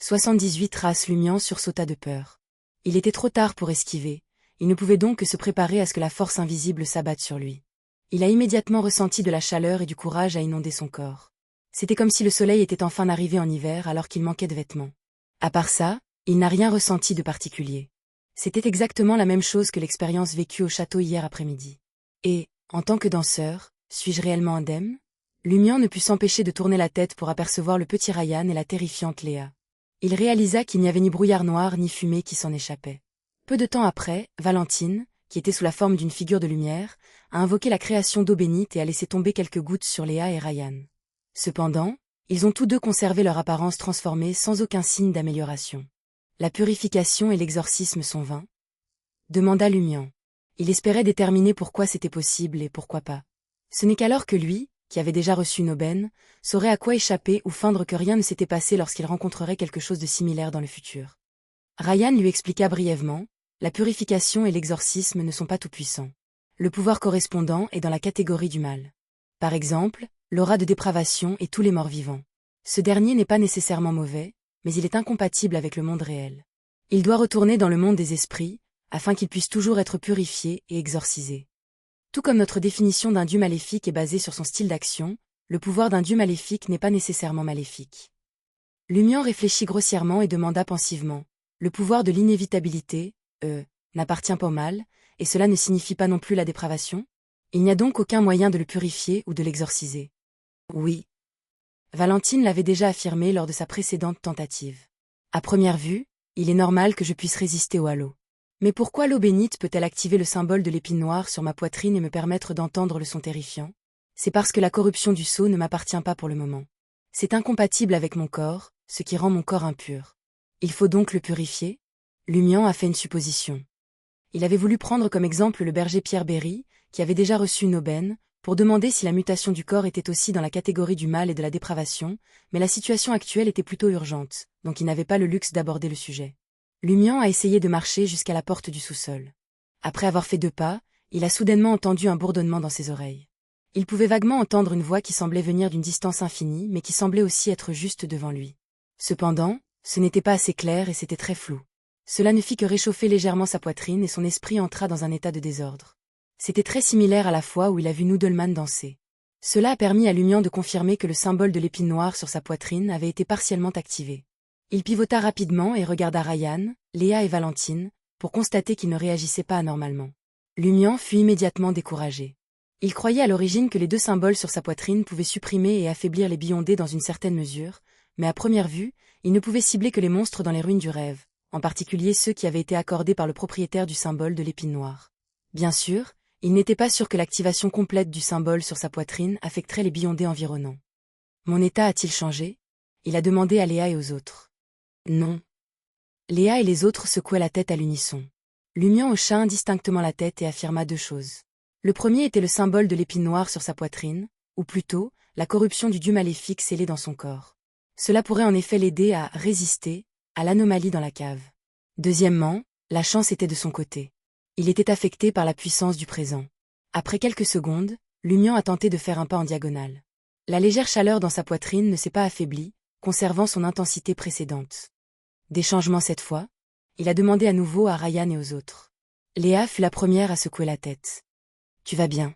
78 Ras Lumian sursauta de peur. Il était trop tard pour esquiver, il ne pouvait donc que se préparer à ce que la force invisible s'abatte sur lui. Il a immédiatement ressenti de la chaleur et du courage à inonder son corps. C'était comme si le soleil était enfin arrivé en hiver alors qu'il manquait de vêtements. À part ça, il n'a rien ressenti de particulier. C'était exactement la même chose que l'expérience vécue au château hier après-midi. Et, en tant que danseur, suis-je réellement indemne? Lumian ne put s'empêcher de tourner la tête pour apercevoir le petit Ryan et la terrifiante Léa. Il réalisa qu'il n'y avait ni brouillard noir ni fumée qui s'en échappait. Peu de temps après, Valentine, qui était sous la forme d'une figure de lumière, a invoqué la création d'eau bénite et a laissé tomber quelques gouttes sur Léa et Ryan. Cependant, ils ont tous deux conservé leur apparence transformée sans aucun signe d'amélioration. La purification et l'exorcisme sont vains? Demanda Lumian. Il espérait déterminer pourquoi c'était possible et pourquoi pas. Ce n'est qu'alors que lui, qui avait déjà reçu une aubaine, saurait à quoi échapper ou feindre que rien ne s'était passé lorsqu'il rencontrerait quelque chose de similaire dans le futur. Ryan lui expliqua brièvement, la purification et l'exorcisme ne sont pas tout-puissants. Le pouvoir correspondant est dans la catégorie du mal. Par exemple, l'aura de dépravation et tous les morts vivants. Ce dernier n'est pas nécessairement mauvais, mais il est incompatible avec le monde réel. Il doit retourner dans le monde des esprits, afin qu'il puisse toujours être purifié et exorcisé. Tout comme notre définition d'un dieu maléfique est basée sur son style d'action, le pouvoir d'un dieu maléfique n'est pas nécessairement maléfique. Lumian réfléchit grossièrement et demanda pensivement. Le pouvoir de l'inévitabilité, n'appartient pas au mal, et cela ne signifie pas non plus la dépravation? Il n'y a donc aucun moyen de le purifier ou de l'exorciser. Oui. Valentine l'avait déjà affirmé lors de sa précédente tentative. À première vue, il est normal que je puisse résister au halo. Mais pourquoi l'eau bénite peut-elle activer le symbole de l'épine noire sur ma poitrine et me permettre d'entendre le son terrifiant? C'est parce que la corruption du sceau ne m'appartient pas pour le moment. C'est incompatible avec mon corps, ce qui rend mon corps impur. Il faut donc le purifier? Lumian a fait une supposition. Il avait voulu prendre comme exemple le berger Pierre Berry, qui avait déjà reçu une aubaine, pour demander si la mutation du corps était aussi dans la catégorie du mal et de la dépravation, mais la situation actuelle était plutôt urgente, donc il n'avait pas le luxe d'aborder le sujet. Lumian a essayé de marcher jusqu'à la porte du sous-sol. Après avoir fait 2 pas, il a soudainement entendu un bourdonnement dans ses oreilles. Il pouvait vaguement entendre une voix qui semblait venir d'une distance infinie mais qui semblait aussi être juste devant lui. Cependant, ce n'était pas assez clair et c'était très flou. Cela ne fit que réchauffer légèrement sa poitrine et son esprit entra dans un état de désordre. C'était très similaire à la fois où il a vu Noodleman danser. Cela a permis à Lumian de confirmer que le symbole de l'épine noire sur sa poitrine avait été partiellement activé. Il pivota rapidement et regarda Ryan, Léa et Valentine, pour constater qu'ils ne réagissaient pas anormalement. Lumian fut immédiatement découragé. Il croyait à l'origine que les 2 symboles sur sa poitrine pouvaient supprimer et affaiblir les Beyondés dans une certaine mesure, mais à première vue, il ne pouvait cibler que les monstres dans les ruines du rêve, en particulier ceux qui avaient été accordés par le propriétaire du symbole de l'épine noire. Bien sûr, il n'était pas sûr que l'activation complète du symbole sur sa poitrine affecterait les Beyondés environnants. Mon état a-t-il changé? Il a demandé à Léa et aux autres. Non. Léa et les autres secouaient la tête à l'unisson. Lumian hocha indistinctement la tête et affirma 2 choses. Le premier était le symbole de l'épine noire sur sa poitrine, ou plutôt, la corruption du dieu maléfique scellé dans son corps. Cela pourrait en effet l'aider à résister à l'anomalie dans la cave. Deuxièmement, la chance était de son côté. Il était affecté par la puissance du présent. Après quelques secondes, Lumian a tenté de faire un pas en diagonale. La légère chaleur dans sa poitrine ne s'est pas affaiblie, conservant son intensité précédente. Des changements cette fois? Il a demandé à nouveau à Ryan et aux autres. Léa fut la première à secouer la tête. Tu vas bien?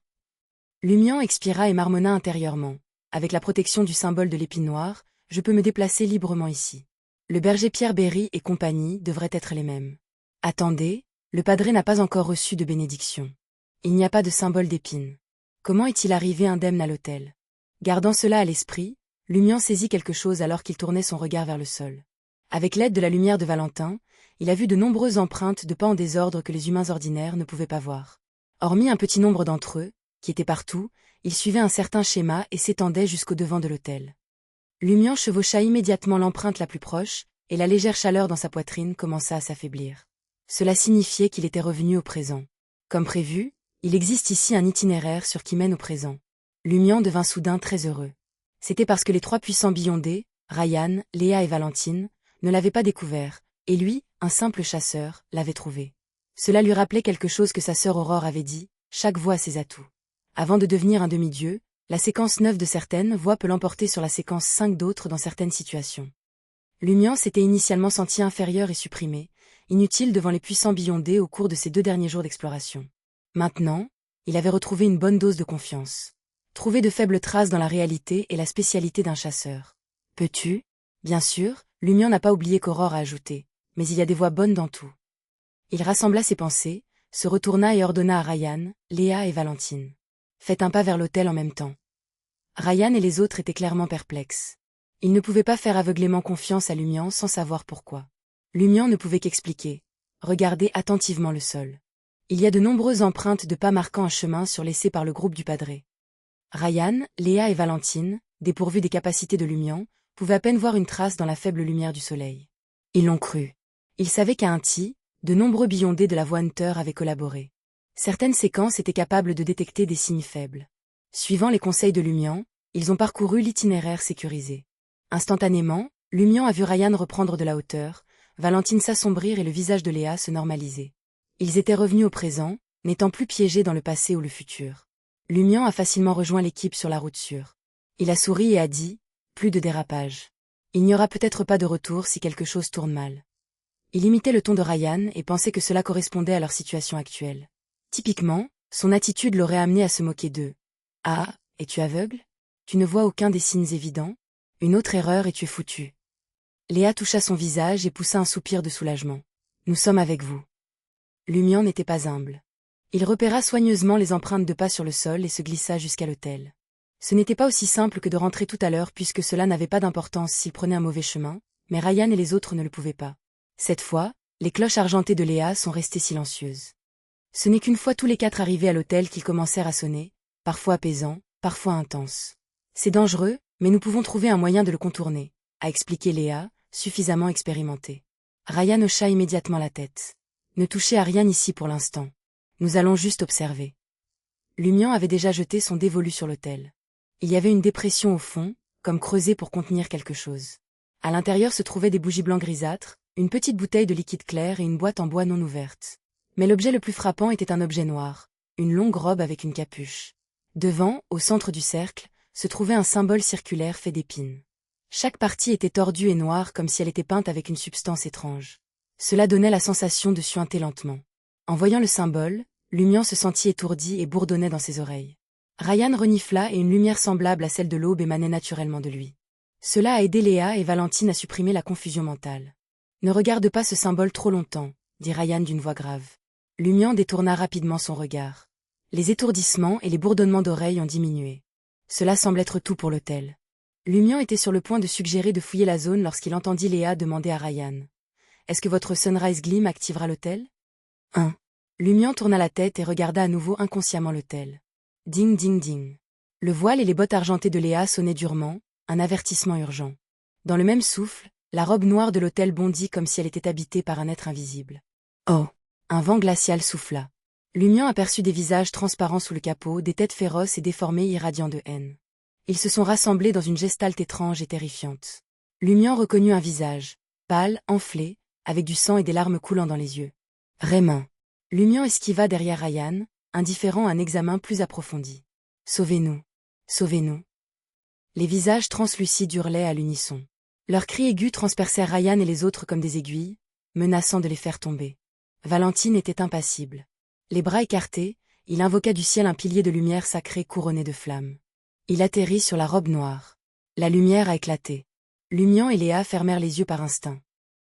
Lumian expira et marmonna intérieurement. Avec la protection du symbole de l'épine noire, je peux me déplacer librement ici. Le berger Pierre Berry et compagnie devraient être les mêmes. Attendez, le padré n'a pas encore reçu de bénédiction. Il n'y a pas de symbole d'épine. Comment est-il arrivé indemne à l'hôtel? Gardant cela à l'esprit, Lumian saisit quelque chose alors qu'il tournait son regard vers le sol. Avec l'aide de la lumière de Valentin, il a vu de nombreuses empreintes de pas en désordre que les humains ordinaires ne pouvaient pas voir. Hormis un petit nombre d'entre eux, qui étaient partout, ils suivaient un certain schéma et s'étendaient jusqu'au devant de l'autel. Lumian chevaucha immédiatement l'empreinte la plus proche, et la légère chaleur dans sa poitrine commença à s'affaiblir. Cela signifiait qu'il était revenu au présent. Comme prévu, il existe ici un itinéraire sur qui mène au présent. Lumian devint soudain très heureux. C'était parce que les 3 puissants Beyondés, Ryan, Léa et Valentine, ne l'avaient pas découvert, et lui, un simple chasseur, l'avait trouvé. Cela lui rappelait quelque chose que sa sœur Aurore avait dit, chaque voix a ses atouts. Avant de devenir un demi-dieu, la séquence 9 de certaines voix peut l'emporter sur la séquence 5 d'autres dans certaines situations. Lumian s'était initialement senti inférieur et supprimé, inutile devant les puissants Beyondés au cours de ses 2 derniers jours d'exploration. Maintenant, il avait retrouvé une bonne dose de confiance. Trouver de faibles traces dans la réalité est la spécialité d'un chasseur. Peux-tu? Bien sûr, Lumian n'a pas oublié qu'Aurore a ajouté, mais il y a des voix bonnes dans tout. Il rassembla ses pensées, se retourna et ordonna à Ryan, Léa et Valentine. Faites un pas vers l'autel en même temps. Ryan et les autres étaient clairement perplexes. Ils ne pouvaient pas faire aveuglément confiance à Lumian sans savoir pourquoi. Lumian ne pouvait qu'expliquer. Regardez attentivement le sol. Il y a de nombreuses empreintes de pas marquant un chemin sur laissées par le groupe du Padré. Ryan, Léa et Valentine, dépourvus des capacités de Lumian, pouvaient à peine voir une trace dans la faible lumière du soleil. Ils l'ont cru. Ils savaient qu'à Inti, de nombreux Beyondés de la voie Hunter avaient collaboré. Certaines séquences étaient capables de détecter des signes faibles. Suivant les conseils de Lumian, ils ont parcouru l'itinéraire sécurisé. Instantanément, Lumian a vu Ryan reprendre de la hauteur, Valentine s'assombrir et le visage de Léa se normaliser. Ils étaient revenus au présent, n'étant plus piégés dans le passé ou le futur. Lumian a facilement rejoint l'équipe sur la route sûre. Il a souri et a dit « Plus de dérapage. Il n'y aura peut-être pas de retour si quelque chose tourne mal. » Il imitait le ton de Ryan et pensait que cela correspondait à leur situation actuelle. Typiquement, son attitude l'aurait amené à se moquer d'eux. « Ah, es-tu aveugle? Tu ne vois aucun des signes évidents? Une autre erreur et tu es foutu. » Léa toucha son visage et poussa un soupir de soulagement. « Nous sommes avec vous. » Lumian n'était pas humble. Il repéra soigneusement les empreintes de pas sur le sol et se glissa jusqu'à l'autel. Ce n'était pas aussi simple que de rentrer tout à l'heure puisque cela n'avait pas d'importance s'il prenait un mauvais chemin, mais Ryan et les autres ne le pouvaient pas. Cette fois, les cloches argentées de Léa sont restées silencieuses. Ce n'est qu'une fois tous les 4 arrivés à l'hôtel qu'ils commencèrent à sonner, parfois apaisants, parfois intenses. C'est dangereux, mais nous pouvons trouver un moyen de le contourner, a expliqué Léa, suffisamment expérimentée. Ryan hocha immédiatement la tête. Ne touchez à rien ici pour l'instant. Nous allons juste observer. Lumian avait déjà jeté son dévolu sur l'autel. Il y avait une dépression au fond, comme creusée pour contenir quelque chose. À l'intérieur se trouvaient des bougies blanc grisâtres, une petite bouteille de liquide clair et une boîte en bois non ouverte. Mais l'objet le plus frappant était un objet noir, une longue robe avec une capuche. Devant, au centre du cercle, se trouvait un symbole circulaire fait d'épines. Chaque partie était tordue et noire comme si elle était peinte avec une substance étrange. Cela donnait la sensation de suinter lentement. En voyant le symbole, Lumian se sentit étourdi et bourdonnait dans ses oreilles. Ryan renifla et une lumière semblable à celle de l'aube émanait naturellement de lui. Cela a aidé Léa et Valentine à supprimer la confusion mentale. « Ne regarde pas ce symbole trop longtemps, » dit Ryan d'une voix grave. Lumian détourna rapidement son regard. Les étourdissements et les bourdonnements d'oreilles ont diminué. Cela semble être tout pour l'hôtel. Lumian était sur le point de suggérer de fouiller la zone lorsqu'il entendit Léa demander à Ryan. « Est-ce que votre Sunrise Gleam activera l'hôtel ?» 1. Lumian tourna la tête et regarda à nouveau inconsciemment l'hôtel. Ding ding ding. Le voile et les bottes argentées de Léa sonnaient durement, un avertissement urgent. Dans le même souffle, la robe noire de l'hôtel bondit comme si elle était habitée par un être invisible. Oh! Un vent glacial souffla. Lumian aperçut des visages transparents sous le capot, des têtes féroces et déformées irradiant de haine. Ils se sont rassemblés dans une gestalt étrange et terrifiante. Lumian reconnut un visage, pâle, enflé, avec du sang et des larmes coulant dans les yeux. Raymond. Lumian esquiva derrière Ryan, indifférent à un examen plus approfondi. Sauvez-nous. Sauvez-nous. Les visages translucides hurlaient à l'unisson. Leurs cris aigus transpercèrent Ryan et les autres comme des aiguilles, menaçant de les faire tomber. Valentine était impassible. Les bras écartés, il invoqua du ciel un pilier de lumière sacrée couronné de flammes. Il atterrit sur la robe noire. La lumière a éclaté. Lumian et Léa fermèrent les yeux par instinct.